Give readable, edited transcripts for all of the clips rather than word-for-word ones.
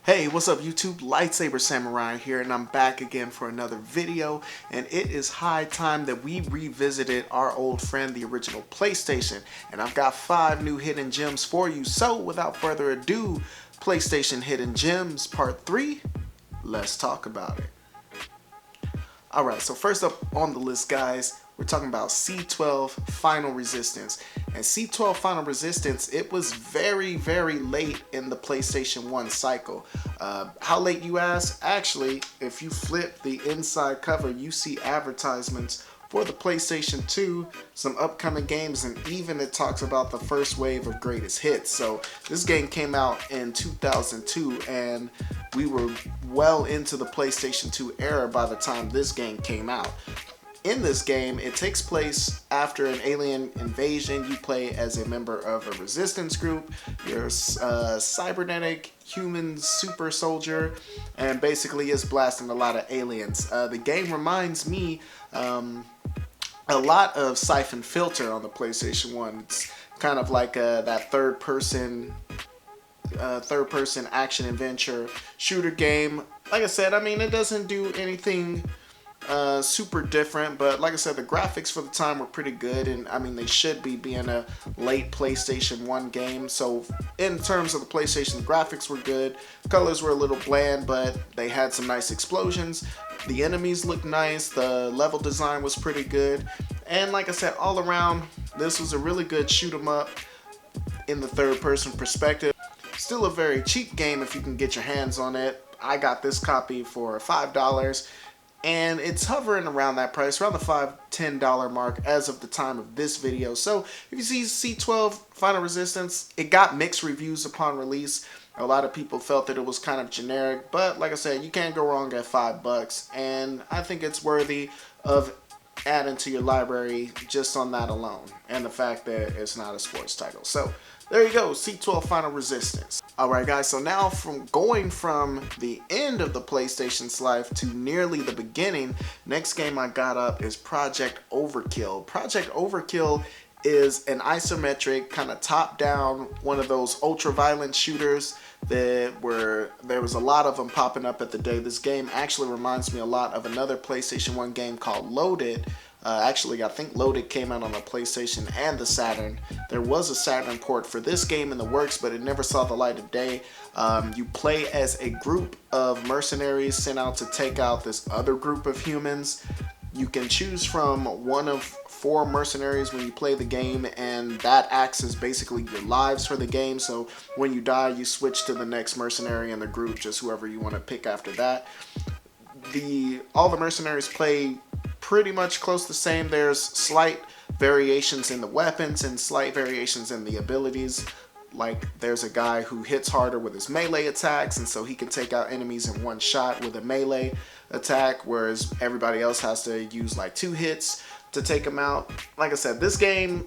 Hey, what's up YouTube? Lightsaber Samurai here, and I'm back again for another video, and it is high time that we revisited our old friend, the original PlayStation, and I've got 5 new hidden gems for you. So without further ado, PlayStation Hidden Gems Part 3, let's talk about it. Alright, so first up on the list, guys, we're talking about C12 Final Resistance. And C12 Final Resistance, it was very, very late in the PlayStation 1 cycle. How late, you ask? Actually, if you flip the inside cover, you see advertisements for the PlayStation 2, some upcoming games, and even it talks about the first wave of greatest hits. So this game came out in 2002, and we were well into the PlayStation 2 era by the time this game came out. In this game, it takes place after an alien invasion. You play as a member of a resistance group. You're a cybernetic human super soldier, and basically is blasting a lot of aliens. The game reminds me a lot of Siphon Filter on the PlayStation 1. It's kind of like that third-person action adventure shooter game. Like I said, I mean, it doesn't do anything super different, but like I said, the graphics for the time were pretty good, and I mean, they should be being a late PlayStation 1 game. So in terms of the PlayStation, the graphics were good, colors were a little bland, but they had some nice explosions. The enemies looked nice, the level design was pretty good, and like I said, all around, this was a really good shoot 'em up in the third person perspective. Still a very cheap game if you can get your hands on it. I got this copy for $5, and it's hovering around that price, around the $5–10 mark as of the time of this video. So if you see C12 Final Resistance, it got mixed reviews upon release. A lot of people felt that it was kind of generic, but like I said, you can't go wrong at $5, and I think it's worthy of adding to your library just on that alone, and the fact that it's not a sports title. So there you go, C12 Final Resistance. Alright guys, so now from the end of the PlayStation's life to nearly the beginning, next game I got up is Project Overkill. Project Overkill is an isometric, kind of top-down, one of those ultra-violent shooters there was a lot of them popping up at the day. This game actually reminds me a lot of another PlayStation 1 game called Loaded. Actually, I think Loaded came out on the PlayStation and the Saturn. There was a Saturn port for this game in the works, but it never saw the light of day. You play as a group of mercenaries sent out to take out this other group of humans. You can choose from one of 4 mercenaries when you play the game, and that acts as basically your lives for the game. So when you die, you switch to the next mercenary in the group, just whoever you want to pick after that. All the mercenaries play pretty much close to the same. There's slight variations in the weapons and slight variations in the abilities. Like, there's a guy who hits harder with his melee attacks, and so he can take out enemies in one shot with a melee attack, whereas everybody else has to use like 2 hits to take them out. Like I said, this game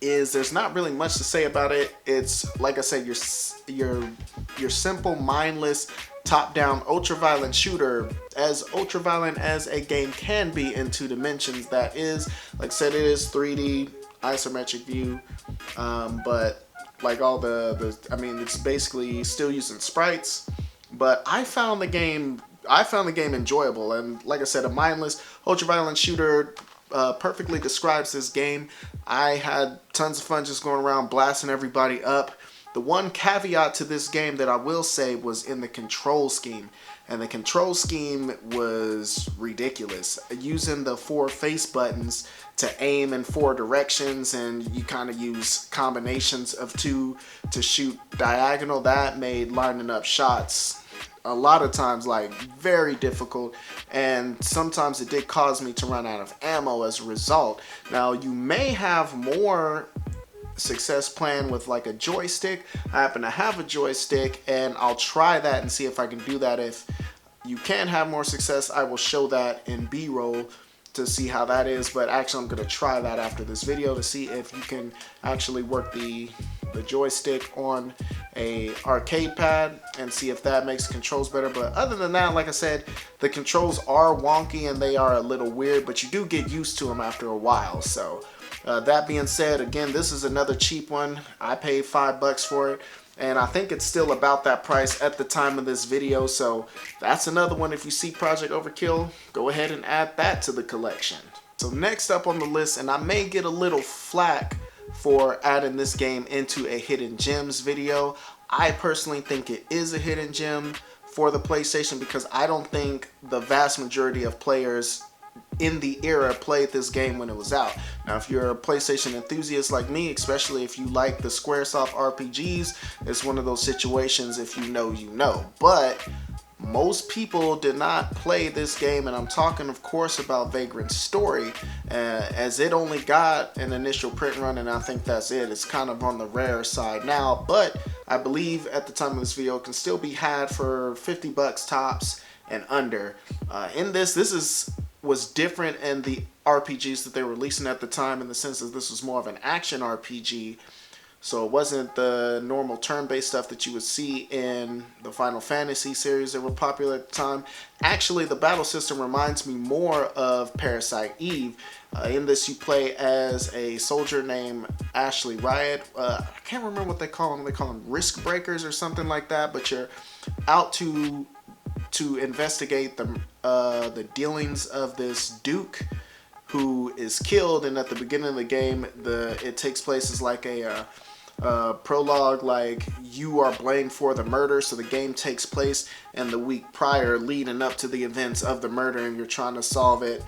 there's not really much to say about it. It's, like I said, your simple, mindless, top-down, ultra-violent shooter, as ultra-violent as a game can be in 2 dimensions. That is, like I said, it is 3D isometric view, but like all I mean, it's basically still using sprites. But I found the game enjoyable, and like I said, a mindless, ultra-violent shooter perfectly describes this game. I had tons of fun just going around blasting everybody up. The one caveat to this game that I will say was in the control scheme, and the control scheme was ridiculous. Using the 4 face buttons to aim in 4 directions, and you kind of use combinations of 2 to shoot diagonal, that made lining up shots a lot of times like very difficult, and sometimes it did cause me to run out of ammo as a result. Now, you may have more success playing with like a joystick. I happen to have a joystick, and I'll try that and see if I can do that. If you can have more success, I will show that in B-roll to see how that is, but actually I'm going to try that after this video to see if you can actually work the joystick on a arcade pad and see if that makes the controls better. But other than that, like I said, the controls are wonky and they are a little weird, but you do get used to them after a while. So that being said, again, this is another cheap one. I paid $5 for it. and I think it's still about that price at the time of this video. So that's another one. If you see Project Overkill, go ahead and add that to the collection. So next up on the list, and I may get a little flack for adding this game into a hidden gems video, I personally think it is a hidden gem for the PlayStation because I don't think the vast majority of players in the era played this game when it was out. Now, if you're a PlayStation enthusiast like me, especially if you like the Squaresoft RPGs, it's one of those situations, if you know, you know. But most people did not play this game, and I'm talking, of course, about Vagrant Story, as it only got an initial print run, and I think that's it. It's kind of on the rare side now, but I believe at the time of this video, it can still be had for 50 bucks tops and under. In this was different in the RPGs that they were releasing at the time, in the sense that this was more of an action RPG. So it wasn't the normal turn-based stuff that you would see in the Final Fantasy series that were popular at the time. Actually, the battle system reminds me more of Parasite Eve. In this, you play as a soldier named Ashley Riot. I can't remember what they call them. They call them risk breakers or something like that. But you're out to investigate the dealings of this Duke who is killed. And at the beginning of the game, it takes place as like a prologue, like you are blamed for the murder. So the game takes place in the week prior, leading up to the events of the murder, and you're trying to solve it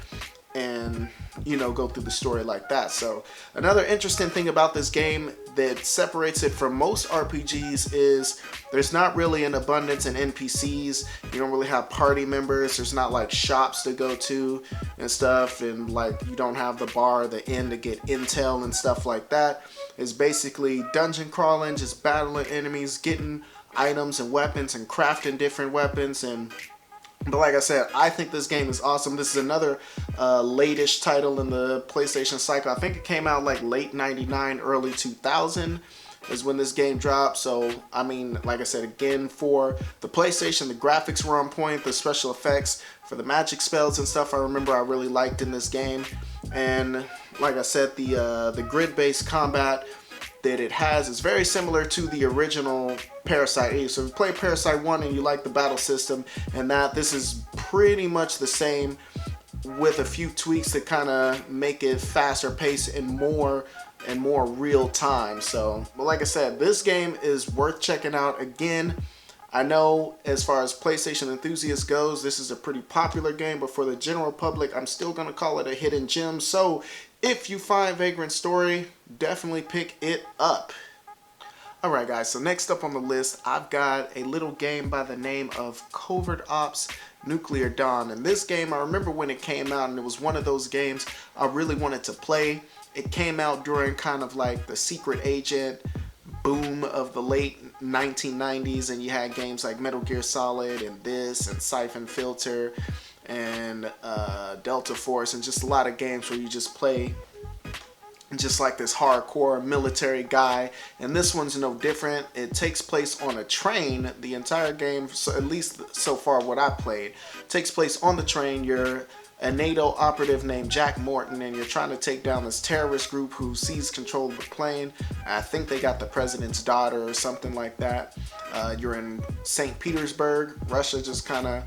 and, you know, go through the story like that. So another interesting thing about this game that separates it from most RPGs is there's not really an abundance in NPCs. You don't really have party members. There's not like shops to go to and stuff, and like you don't have the bar, the inn to get intel and stuff like that. It's basically dungeon crawling, just battling enemies, getting items and weapons and crafting different weapons. But like I said, I think this game is awesome. This is another late-ish title in the PlayStation cycle. I think it came out like late 99, early 2000 is when this game dropped. So, I mean, like I said, again, for the PlayStation, the graphics were on point. The special effects for the magic spells and stuff, I remember I really liked in this game. And like I said, the grid-based combat that it has is very similar to the original Parasite Eve. So if you play Parasite 1 and you like the battle system and this is pretty much the same, with a few tweaks that kind of make it faster paced and more real time. So, but like I said, this game is worth checking out. Again, I know as far as PlayStation enthusiasts goes, this is a pretty popular game, but for the general public, I'm still going to call it a hidden gem. So if you find Vagrant Story, definitely pick it up. Alright guys, so next up on the list, I've got a little game by the name of Covert Ops Nuclear Dawn. And this game, I remember when it came out, and it was one of those games I really wanted to play. It came out during kind of like the secret agent boom of the late 1990s, and you had games like Metal Gear Solid and this and Siphon Filter and Delta Force, and just a lot of games where you just play just like this hardcore military guy. And this one's no different. It takes place on a train. The entire game, so at least so far what I played, takes place on the train. You're a NATO operative named Jack Morton, and you're trying to take down this terrorist group who seized control of the plane. I think they got the president's daughter or something like that. You're in St. Petersburg, Russia, just kind of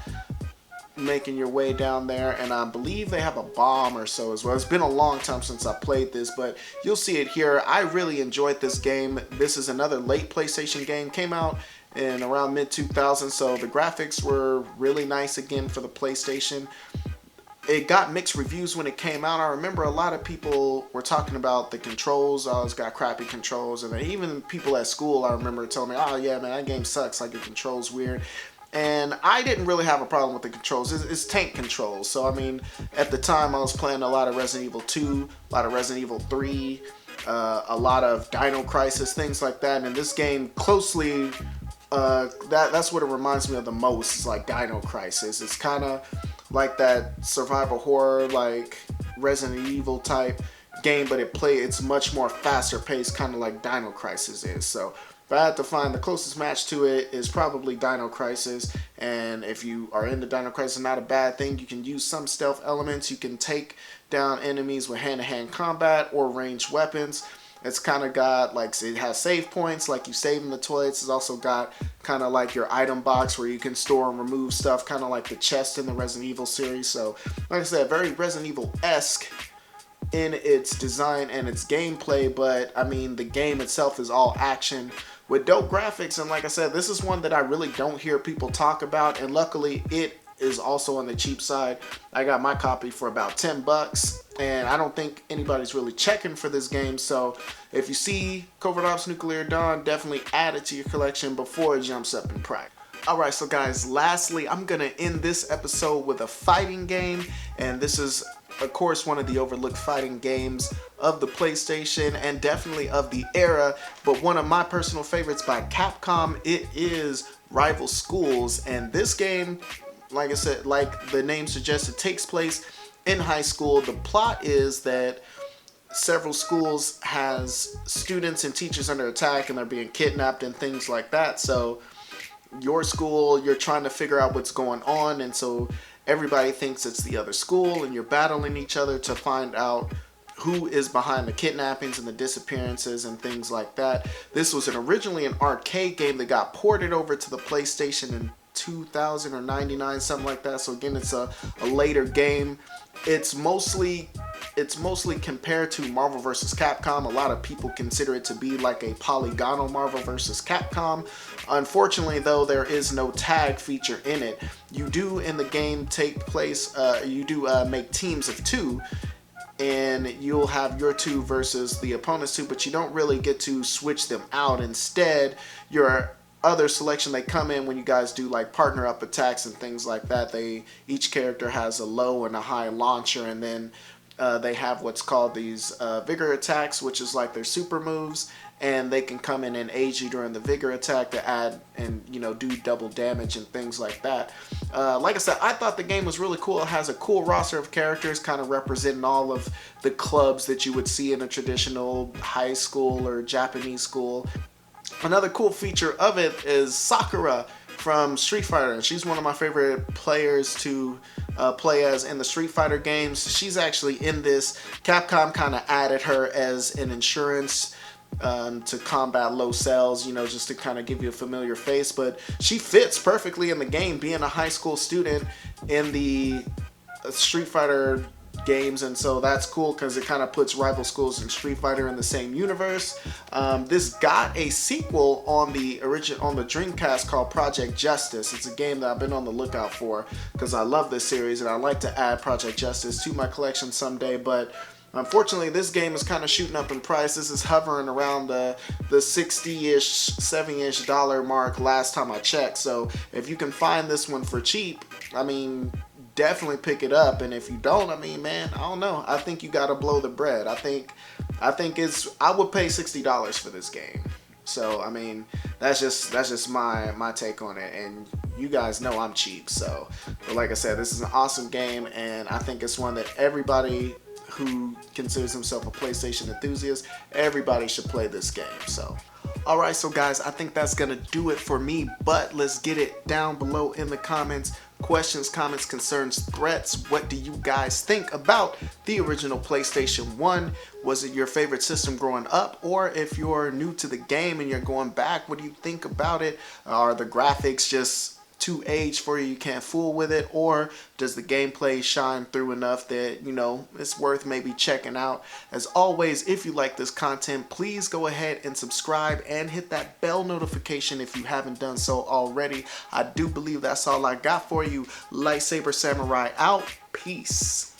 making your way down there, and I believe they have a bomb or so as well. It's been a long time since I played this, but you'll see it here. I really enjoyed this game. This is another late PlayStation game. Came out in around mid-2000s, so the graphics were really nice again for the PlayStation. It got mixed reviews when it came out. I remember a lot of people were talking about the controls. Oh, it's got crappy controls, and even people at school, I remember telling me, oh yeah man, that game sucks, like the controls weird. And I didn't really have a problem with the controls. It's tank controls. So, I mean, at the time I was playing a lot of Resident Evil 2, a lot of Resident Evil 3, a lot of Dino Crisis, things like that. And this game closely, that's what it reminds me of the most, is like Dino Crisis. It's kind of like that survival horror, like Resident Evil type game, but it's much more faster paced, kind of like Dino Crisis is. So if I had to find, the closest match to it is probably Dino Crisis. And if you are into Dino Crisis, not a bad thing. You can use some stealth elements. You can take down enemies with hand-to-hand combat or ranged weapons. It's kind of got like, it has save points, like you save in the toilets. It's also got kind of like your item box where you can store and remove stuff, kind of like the chest in the Resident Evil series. So like I said, very Resident Evil-esque in its design and its gameplay, but I mean the game itself is all action with dope graphics. And like I said, this is one that I really don't hear people talk about, and luckily it is also on the cheap side. I got my copy for about 10 bucks, and I don't think anybody's really checking for this game. So if you see Covert Ops Nuclear Dawn, definitely add it to your collection before it jumps up in price. Alright, so guys, lastly, I'm gonna end this episode with a fighting game, and this is of course one of the overlooked fighting games of the PlayStation and definitely of the era, but one of my personal favorites by Capcom. It is Rival Schools, and this game, like I said, like the name suggests, it takes place in high school. The plot is that several schools has students and teachers under attack, and they're being kidnapped and things like that. So your school, you're trying to figure out what's going on, and so everybody thinks it's the other school, and you're battling each other to find out who is behind the kidnappings and the disappearances and things like that. This was originally an arcade game that got ported over to the PlayStation in 2000 or 99, something like that. So again, it's a later game. It's mostly compared to Marvel vs. Capcom. A lot of people consider it to be like a polygonal Marvel vs. Capcom. Unfortunately, though, there is no tag feature in it. You do in the game make teams of two, and you'll have your two versus the opponent's two, but you don't really get to switch them out. Instead, your other selection, they come in when you guys do like partner up attacks and things like that. Each character has a low and a high launcher, and then they have what's called these vigor attacks, which is like their super moves, and they can come in and aid you during the vigor attack to add and do double damage and things like that. Like I said, I thought the game was really cool. It has a cool roster of characters kind of representing all of the clubs that you would see in a traditional high school or Japanese school. Another cool feature of it is Sakura from Street Fighter, and she's one of my favorite players to play as in the Street Fighter games. She's actually in this. Capcom kind of added her as an insurance to combat low sales, just to kind of give you a familiar face, but she fits perfectly in the game, being a high school student in the Street Fighter games, and so that's cool because it kind of puts Rival Schools and Street Fighter in the same universe. This got a sequel on the Dreamcast called Project Justice. It's a game that I've been on the lookout for because I love this series and I'd like to add Project Justice to my collection someday, but unfortunately this game is kind of shooting up in price. This is hovering around the 60-ish, $70-ish mark last time I checked, so if you can find this one for cheap, I mean, definitely pick it up. And if you don't, I mean, man, I don't know. I think you gotta blow the bread. I think I would pay $60 for this game. So I mean, that's just my take on it. And you guys know I'm cheap. So, but like I said, this is an awesome game, and I think it's one that everybody who considers himself a PlayStation enthusiast, everybody should play this game. So. Alright, so guys, I think that's gonna do it for me, but let's get it down below in the comments. Questions, comments, concerns, threats. What do you guys think about the original PlayStation 1? Was it your favorite system growing up? Or if you're new to the game and you're going back, what do you think about it? Are the graphics just too aged for you, you can't fool with it? Or does the gameplay shine through enough that, it's worth maybe checking out? As always, if you like this content, please go ahead and subscribe and hit that bell notification if you haven't done so already. I do believe that's all I got for you. Lightsaber Samurai out. Peace.